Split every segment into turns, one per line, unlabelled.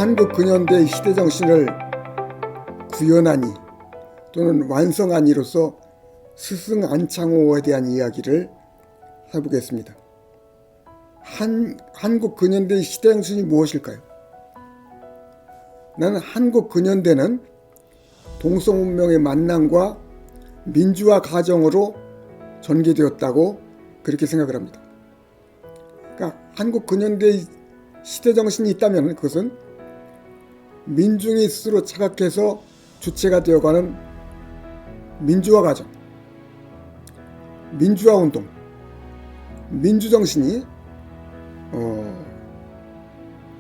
한국 근현대의 시대정신을 구현한 이 또는 완성한 이로서 스승 안창호에 대한 이야기를 해보겠습니다. 한국 근현대의 시대정신이 무엇일까요? 나는 한국 근현대는 동서문명의 만남과 민주화 과정으로 전개되었다고 그렇게 생각을 합니다. 그러니까 한국 근현대의 시대정신이 있다면 그것은 민중이 스스로 자각해서 주체가 되어가는 민주화 과정, 민주화 운동, 민주정신이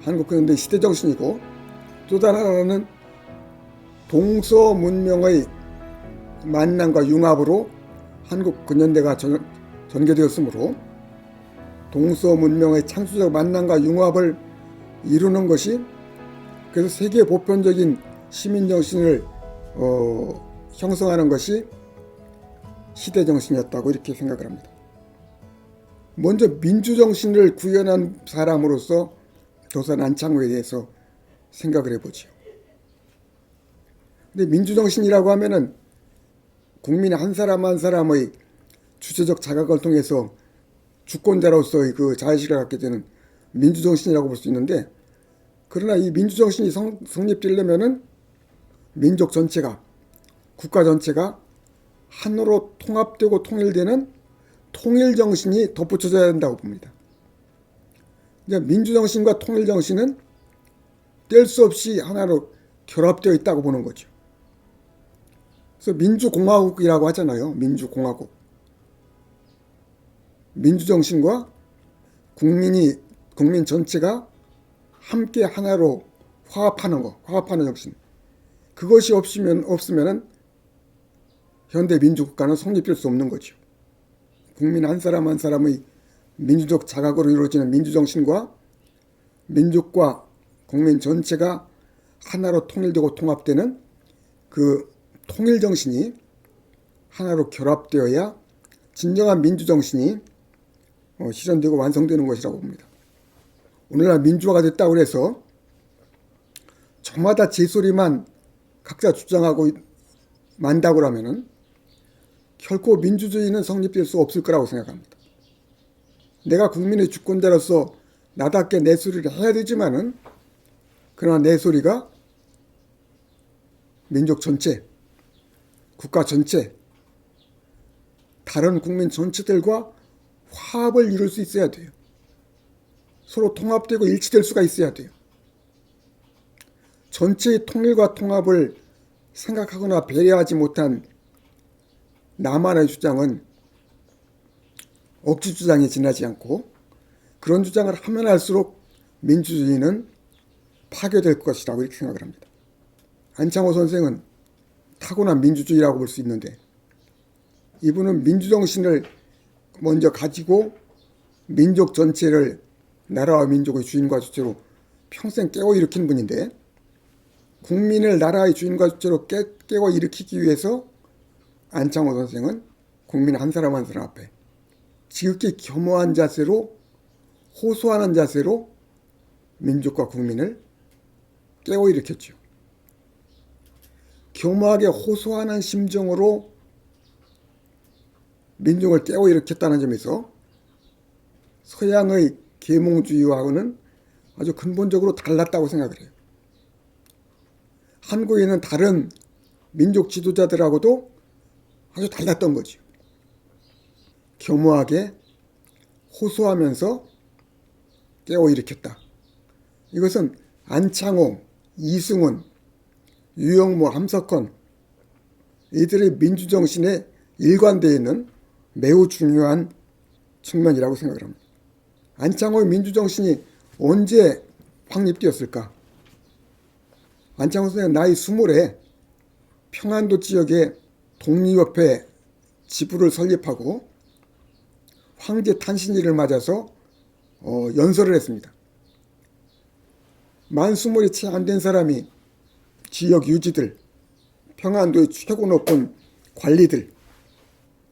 한국 근현대 시대정신이고, 또 다른 하나는 동서문명의 만남과 융합으로 한국 근현대가 전개되었으므로 동서문명의 창조적 만남과 융합을 이루는 것이, 그래서 세계 보편적인 시민정신을 형성하는 것이 시대정신이었다고 이렇게 생각을 합니다. 먼저 민주정신을 구현한 사람으로서 도산 안창호에 대해서 생각을 해보죠. 근데 민주정신이라고 하면은 국민 한 사람 한 사람의 주체적 자각을 통해서 주권자로서의 그 자의식을 갖게 되는 민주정신이라고 볼 수 있는데, 그러나 이 민주정신이 성립되려면은 민족 전체가, 국가 전체가 하나로 통합되고 통일되는 통일정신이 덧붙여져야 된다고 봅니다. 이제 민주정신과 통일정신은 뗄 수 없이 하나로 결합되어 있다고 보는 거죠. 그래서 민주공화국이라고 하잖아요. 민주공화국. 민주정신과 국민 전체가 함께 하나로 화합하는 정신. 그것이 없으면은 현대 민주국가는 성립될 수 없는 거죠. 국민 한 사람 한 사람의 민주적 자각으로 이루어지는 민주정신과 민족과 국민 전체가 하나로 통일되고 통합되는 그 통일정신이 하나로 결합되어야 진정한 민주정신이 실현되고 완성되는 것이라고 봅니다. 오늘날 민주화가 됐다고 해서 저마다 제 소리만 각자 주장하고 만다고 하면은 결코 민주주의는 성립될 수 없을 거라고 생각합니다. 내가 국민의 주권자로서 나답게 내 소리를 해야 되지만은, 그러나 내 소리가 민족 전체, 국가 전체, 다른 국민 전체들과 화합을 이룰 수 있어야 돼요. 서로 통합되고 일치될 수가 있어야 돼요. 전체의 통일과 통합을 생각하거나 배려하지 못한 나만의 주장은 억지 주장에 지나지 않고, 그런 주장을 하면 할수록 민주주의는 파괴될 것이라고 이렇게 생각을 합니다. 안창호 선생은 타고난 민주주의라고 볼 수 있는데, 이분은 민주정신을 먼저 가지고 민족 전체를 나라와 민족의 주인과 주체로 평생 깨워 일으킨 분인데, 국민을 나라의 주인과 주체로 깨워 일으키기 위해서 안창호 선생은 국민 한 사람 한 사람 앞에 지극히 겸허한 자세로, 호소하는 자세로 민족과 국민을 깨워 일으켰죠. 겸허하게 호소하는 심정으로 민족을 깨워 일으켰다는 점에서 서양의 계몽주의와는 아주 근본적으로 달랐다고 생각을 해요. 한국에 있는 다른 민족 지도자들하고도 아주 달랐던 거죠. 겸허하게 호소하면서 깨워 일으켰다. 이것은 안창호, 이승훈, 유영모, 함석헌, 이들의 민주정신에 일관되어 있는 매우 중요한 측면이라고 생각을 합니다. 안창호의 민주정신이 언제 확립되었을까? 안창호 선생은 나이 20에 평안도 지역에 독립협회 지부를 설립하고 황제 탄신일을 맞아서 연설을 했습니다. 만 20이 채 안 된 사람이 지역 유지들, 평안도의 최고 높은 관리들,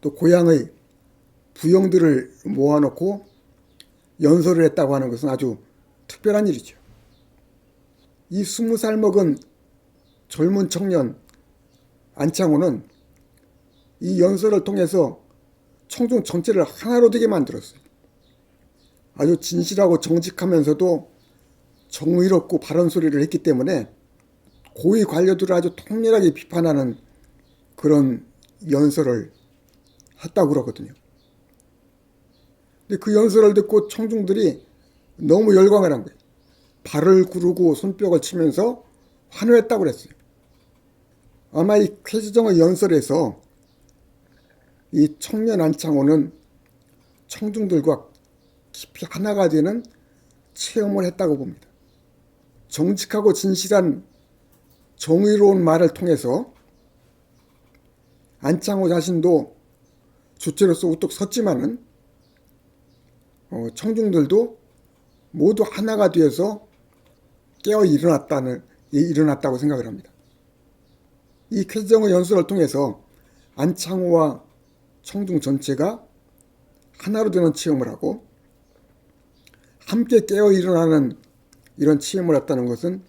또 고향의 부영들을 모아놓고 연설을 했다고 하는 것은 아주 특별한 일이죠. 이 20살 먹은 젊은 청년 안창호는 이 연설을 통해서 청중 전체를 하나로 되게 만들었어요. 아주 진실하고 정직하면서도 정의롭고 바른 소리를 했기 때문에 고위 관료들을 아주 통렬하게 비판하는 그런 연설을 했다고 그러거든요. 근데 그 연설을 듣고 청중들이 너무 열광을 한 거예요. 발을 구르고 손뼉을 치면서 환호했다고 그랬어요. 아마 이 쾌지정의 연설에서 이 청년 안창호는 청중들과 깊이 하나가 되는 체험을 했다고 봅니다. 정직하고 진실한 정의로운 말을 통해서 안창호 자신도 주체로서 우뚝 섰지만은 청중들도 모두 하나가 되어서 깨어 일어났다고 생각을 합니다. 이 쾌정의 연설을 통해서 안창호와 청중 전체가 하나로 되는 체험을 하고 함께 깨어 일어나는 이런 체험을 했다는 것은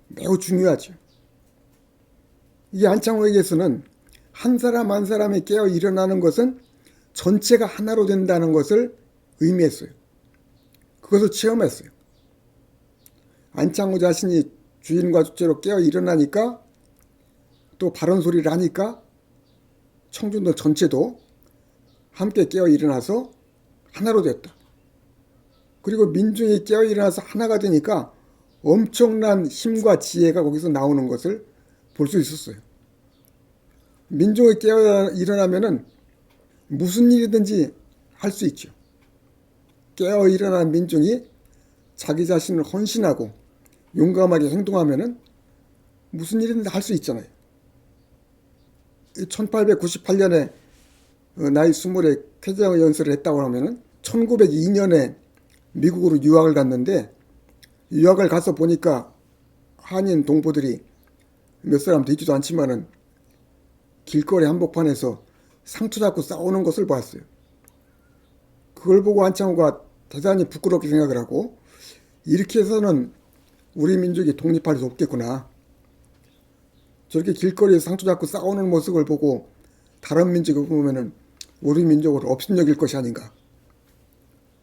매우 중요하죠. 이 안창호에게서는 한 사람 한 사람이 깨어 일어나는 것은 전체가 하나로 된다는 것을 의미했어요. 그것을 체험했어요. 안창호 자신이 주인과 주체로 깨어 일어나니까 또 바른 소리를 하니까 청중들 전체도 함께 깨어 일어나서 하나로 됐다. 그리고 민중이 깨어 일어나서 하나가 되니까 엄청난 힘과 지혜가 거기서 나오는 것을 볼 수 있었어요. 민중이 깨어 일어나면은 무슨 일이든지 할 수 있죠. 깨어 일어난 민중이 자기 자신을 헌신하고 용감하게 행동하면은 무슨 일이든지 할 수 있잖아요. 1898년에 나이 20에 쾌정의 연설을 했다고 하면은 1902년에 미국으로 유학을 갔는데 유학을 가서 보니까 한인 동포들이 몇 사람 되지도 않지만은 길거리 한복판에서 상투 잡고 싸우는 것을 봤어요. 그걸 보고 안창호가 대단히 부끄럽게 생각을 하고 이렇게 해서는 우리 민족이 독립할 수 없겠구나. 저렇게 길거리에서 상투 잡고 싸우는 모습을 보고 다른 민족을 보면은 우리 민족을 업신여길 것이 아닌가.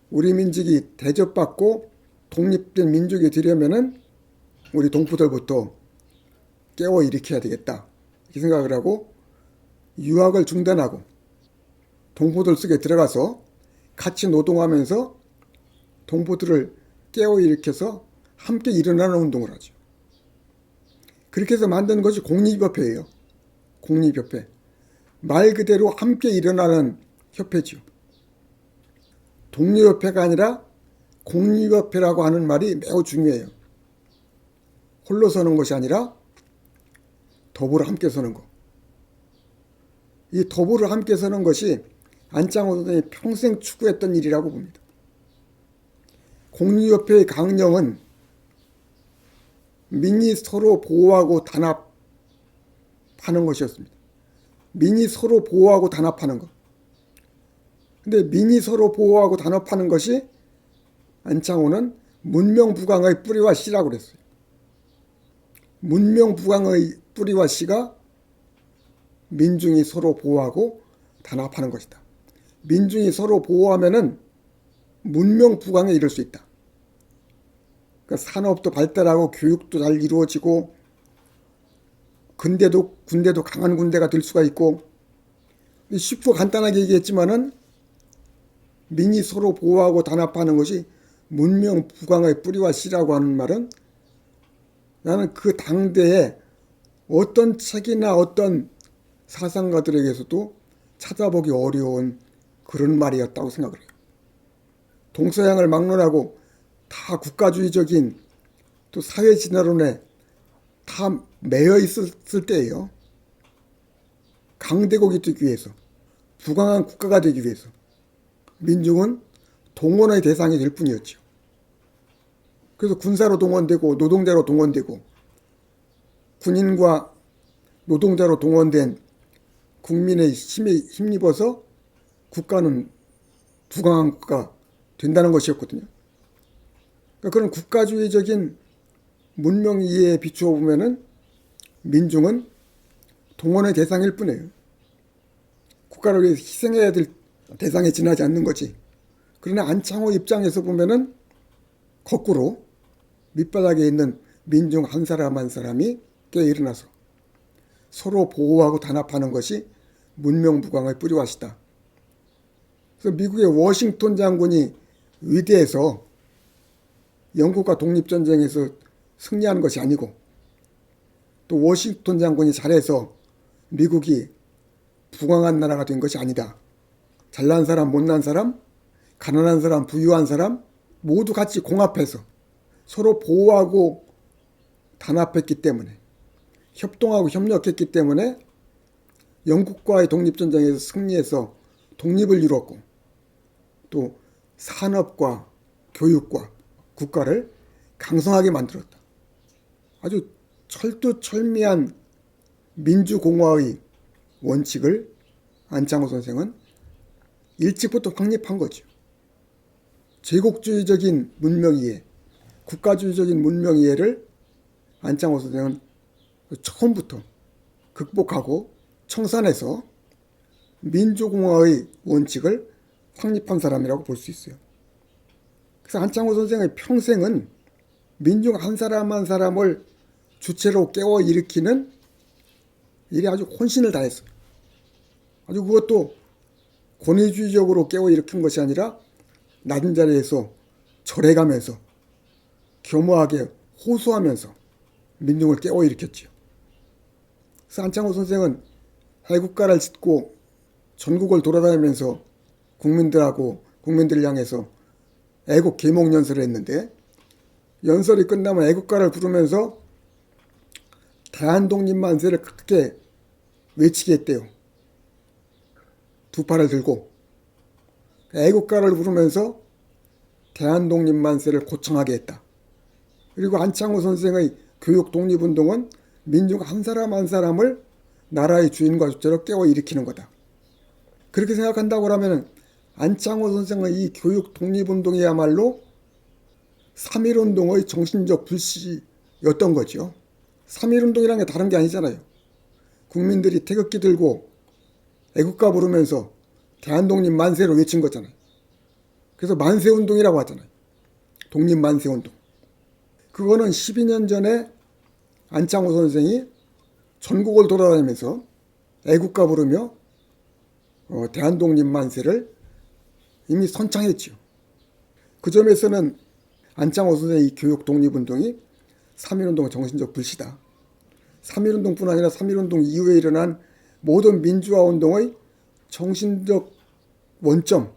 우리 민족이 대접받고 독립된 민족이 되려면은 우리 동포들부터 깨워 일으켜야 되겠다. 이렇게 생각을 하고 유학을 중단하고 동포들 속에 들어가서 같이 노동하면서 동포들을 깨워 일으켜서 함께 일어나는 운동을 하죠. 그렇게 해서 만든 것이 공립협회예요. 공립협회. 말 그대로 함께 일어나는 협회죠. 독립협회가 아니라 공립협회라고 하는 말이 매우 중요해요. 홀로 서는 것이 아니라 더불어 함께 서는 것. 이 더불어 함께 서는 것이 안창호 선생이 평생 추구했던 일이라고 봅니다. 공립협회의 강령은 민이 서로 보호하고 단합하는 것이었습니다. 민이 서로 보호하고 단합하는 것. 근데 민이 서로 보호하고 단합하는 것이 안창호는 문명부강의 뿌리와 씨라고 그랬어요. 문명부강의 뿌리와 씨가 민중이 서로 보호하고 단합하는 것이다. 민중이 서로 보호하면은 문명부강에 이를 수 있다. 그러니까 산업도 발달하고 교육도 잘 이루어지고 군대도 강한 군대가 될 수가 있고 쉽고 간단하게 얘기했지만은 민이 서로 보호하고 단합하는 것이 문명부강의 뿌리와 씨라고 하는 말은 나는 그 당대에 어떤 책이나 어떤 사상가들에게서도 찾아보기 어려운 그런 말이었다고 생각을 해요. 동서양을 막론하고 다 국가주의적인 또 사회진화론에 다 매여 있었을 때예요. 강대국이 되기 위해서, 부강한 국가가 되기 위해서 민중은 동원의 대상이 될 뿐이었죠. 그래서 군사로 동원되고 노동자로 동원되고 군인과 노동자로 동원된 국민의 힘에 힘입어서 국가는 부강한 국가가 된다는 것이었거든요. 그러니까 그런 국가주의적인 문명 이해에 비추어 보면은 민중은 동원의 대상일 뿐이에요. 국가를 위해서 희생해야 될 대상에 지나지 않는 거지. 그러나 안창호 입장에서 보면은 거꾸로 밑바닥에 있는 민중 한 사람 한 사람이 깨어 일어나서 서로 보호하고 단합하는 것이 문명부강의 뿌리와시다. 그래서 미국의 워싱턴 장군이 위대해서 영국과 독립전쟁에서 승리한 것이 아니고, 또 워싱턴 장군이 잘해서 미국이 부강한 나라가 된 것이 아니다. 잘난 사람, 못난 사람, 가난한 사람, 부유한 사람 모두 같이 공합해서 서로 보호하고 단합했기 때문에, 협동하고 협력했기 때문에 영국과의 독립전쟁에서 승리해서 독립을 이뤘고, 또 산업과 교육과 국가를 강성하게 만들었다. 아주 철두철미한 민주공화의 원칙을 안창호 선생은 일찍부터 확립한 거죠. 제국주의적인 문명이해, 국가주의적인 문명이해를 안창호 선생은 처음부터 극복하고 청산해서 민주공화의 원칙을 확립한 사람이라고 볼 수 있어요. 그래서 안창호 선생의 평생은 민중 한 사람 한 사람을 주체로 깨워 일으키는 일에 아주 혼신을 다했어요. 아주 그것도 권위주의적으로 깨워 일으킨 것이 아니라 낮은 자리에서 절해가면서 겸허하게 호소하면서 민중을 깨워 일으켰지요. 그래서 안창호 선생은 애국가를 짓고 전국을 돌아다니면서 국민들을 향해서 애국 계몽 연설을 했는데, 연설이 끝나면 애국가를 부르면서 대한독립 만세를 크게 외치게 했대요. 두 팔을 들고 애국가를 부르면서 대한독립 만세를 고청하게 했다. 그리고 안창호 선생의 교육 독립운동은 민중 한 사람 한 사람을 나라의 주인과 주체로 깨워 일으키는 거다. 그렇게 생각한다고 하면 안창호 선생의 이 교육 독립운동이야말로 3.1운동의 정신적 불씨였던 거죠. 3.1운동이라는 게 다른 게 아니잖아요. 국민들이 태극기 들고 애국가 부르면서 대한독립 만세를 외친 거잖아요. 그래서 만세운동이라고 하잖아요. 독립만세운동. 그거는 12년 전에 안창호 선생이 전국을 돌아다니면서 애국가 부르며 대한독립 만세를 이미 선창했죠. 그 점에서는 안창호 선생의 이 교육 독립운동이 3.1운동의 정신적 불씨다. 3.1운동뿐 아니라 3.1운동 이후에 일어난 모든 민주화운동의 정신적 원점,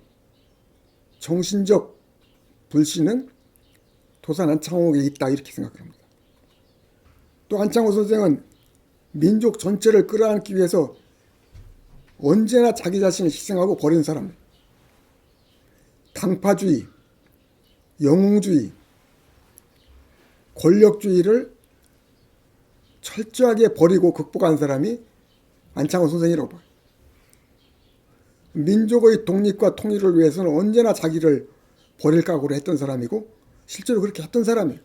정신적 불씨는 도산 안창호에 있다, 이렇게 생각합니다. 또 안창호 선생은 민족 전체를 끌어안기 위해서 언제나 자기 자신을 희생하고 버린 사람입니다. 당파주의, 영웅주의, 권력주의를 철저하게 버리고 극복한 사람이 안창호 선생이라고 봐요. 민족의 독립과 통일을 위해서는 언제나 자기를 버릴 각오를 했던 사람이고 실제로 그렇게 했던 사람이에요.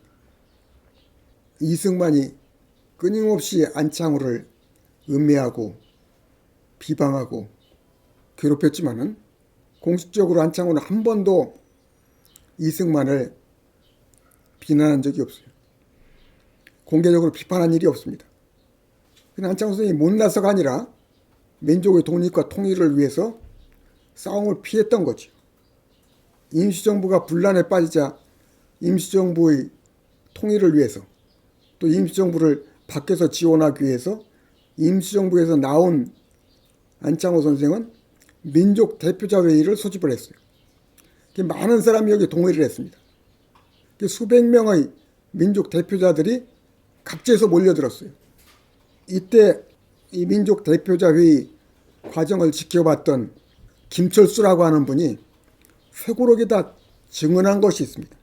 이승만이 끊임없이 안창호를 음해하고 비방하고 괴롭혔지만은 공식적으로 안창호는 한 번도 이승만을 비난한 적이 없어요. 공개적으로 비판한 일이 없습니다. 그냥 안창호 선생이 못나서가 아니라 민족의 독립과 통일을 위해서 싸움을 피했던 거죠. 임시정부가 분란에 빠지자 임시정부의 통일을 위해서, 또 임시정부를 밖에서 지원하기 위해서 임시정부에서 나온 안창호 선생은 민족 대표자 회의를 소집을 했어요. 많은 사람이 여기 동의를 했습니다. 수백 명의 민족 대표자들이 각지에서 몰려들었어요. 이때 이 민족 대표자 회의 과정을 지켜봤던 김철수라고 하는 분이 회고록에다 증언한 것이 있습니다.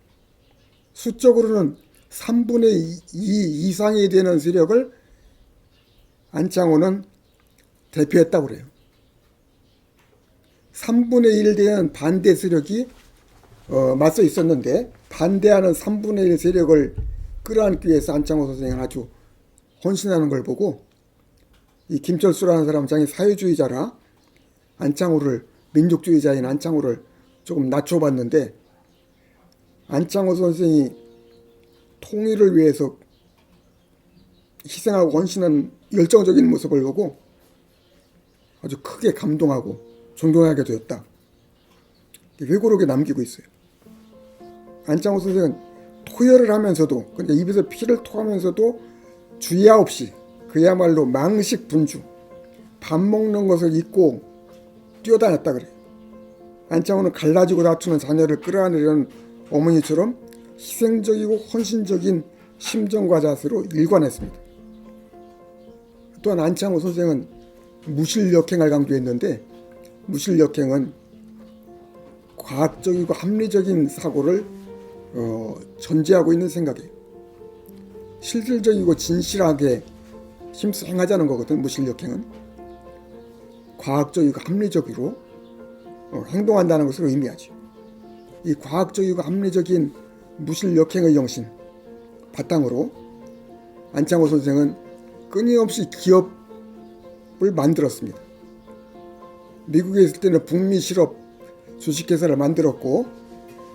수적으로는 3분의 2 이상이 되는 세력을 안창호는 대표했다고 그래요. 3분의 1 되는 반대 세력이 맞서 있었는데 반대하는 3분의 1 세력을 끌어안기 위해서 안창호 선생은 아주 헌신하는 걸 보고 이 김철수라는 사람은 자기 사회주의자라 안창호를 민족주의자인 안창호를 조금 낮춰봤는데 안창호 선생이 통일을 위해서 희생하고 헌신한 열정적인 모습을 보고 아주 크게 감동하고 존경하게 되었다. 회고록에 남기고 있어요. 안창호 선생은 토혈을 하면서도 그러니까 입에서 피를 토하면서도 주의 없이 그야말로 망식 분주 밥 먹는 것을 잊고 뛰어다녔다 그래요. 안창호는 갈라지고 다투는 자녀를 끌어안으려는 어머니처럼 희생적이고 헌신적인 심정과 자세로 일관했습니다. 또한 안창호 선생은 무실역행을 강조했는데 무실역행은 과학적이고 합리적인 사고를 전제하고 있는 생각이에요. 실질적이고 진실하게 힘써 행하자는 거거든. 무실역행은 과학적이고 합리적으로 행동한다는 것을 의미하죠. 이 과학적이고 합리적인 무실역행의 정신 바탕으로 안창호 선생은 끊임없이 기업을 만들었습니다. 미국에 있을 때는 북미 실업 주식회사를 만들었고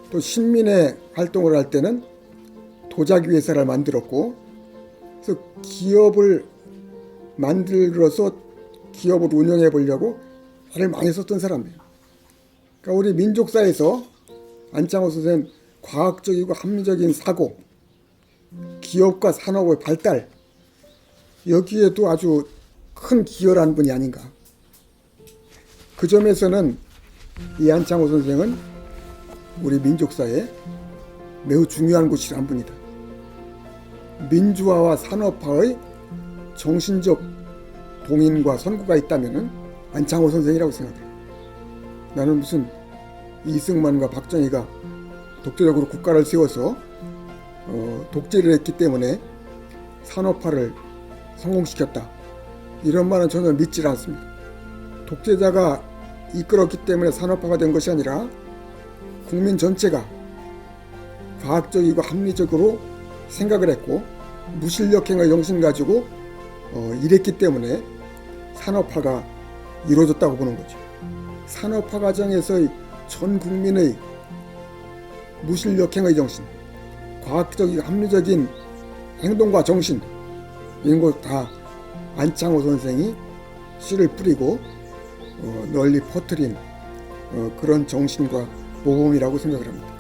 또 신민의 활동을 할 때는 도자기 회사를 만들었고 그래서 기업을 만들어서 기업을 운영해 보려고 애를 많이 썼던 사람이에요. 그러니까 우리 민족사에서 안창호 선생은 과학적이고 합리적인 사고, 기업과 산업의 발달 여기에도 아주 큰 기여를 한 분이 아닌가. 그 점에서는 이 안창호 선생은 우리 민족사에 매우 중요한 곳이란 분이다. 민주화와 산업화의 정신적 동인과 선구가 있다면 안창호 선생이라고 생각해요. 나는 무슨 이승만과 박정희가 독재적으로 국가를 세워서 독재를 했기 때문에 산업화를 성공시켰다. 이런 말은 전혀 믿지 않습니다. 독재자가 이끌었기 때문에 산업화가 된 것이 아니라 국민 전체가 과학적이고 합리적으로 생각을 했고 무실력행의 정신 가지고 일했기 때문에 산업화가 이루어졌다고 보는 거죠. 산업화 과정에서의 전 국민의 무실력행의 정신, 과학적이고 합리적인 행동과 정신 이런 것 다 안창호 선생이 씨를 뿌리고 널리 퍼뜨린 그런 정신과 모범이라고 생각을 합니다.